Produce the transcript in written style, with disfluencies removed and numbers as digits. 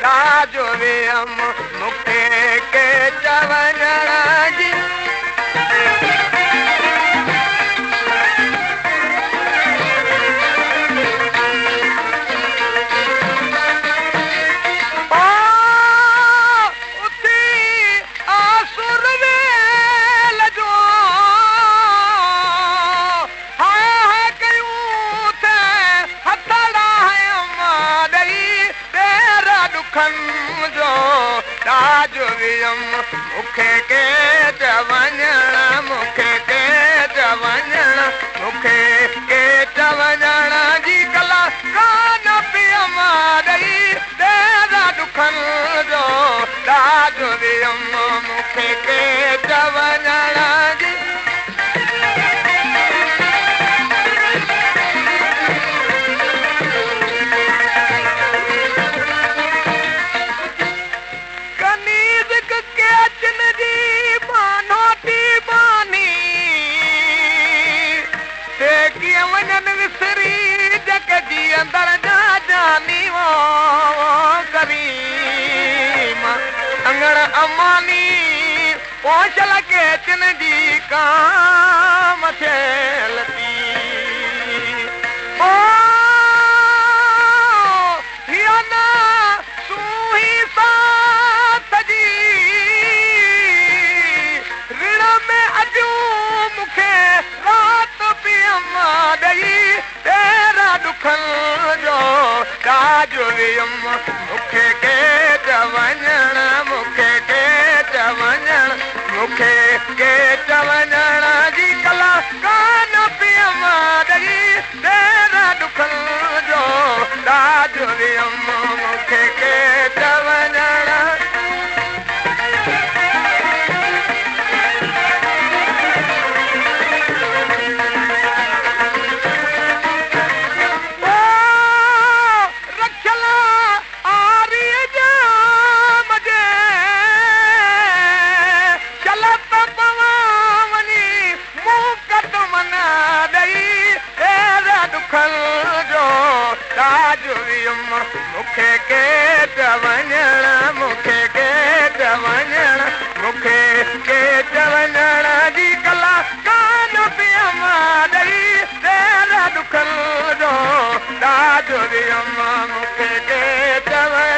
राजो वियम मुखे के चवञण जी राजो वियम मुखे के चवञण मुखे के चवञण मुखे के चवञण जी कला कान पियम ॾेई तेरा दुखनि जो राजो वियम मुखे के चवञण जी विसरी जग जी अंदर जा जानी वो करीम अंगण अमानी पहुंचल के चिन जी काम थियलती ओ हियना सुही साथ जी ऋण में अजू मुखे रात पियम ॾेई तेरा दुखनि जो राजो वियम मुखे के चवञण मुखे के चवञण मुखे के चवञण जी कला कान पियम ॾेई तेरा दुखनि जो राजो वियम मुखे के चवञण राजो वियम मुखे के चवञण मुखे के चवञण मुखे के चवञण जी कला कान पियम ॾेई तेरा दुखनि जो राजो वियम मुखे के चवञण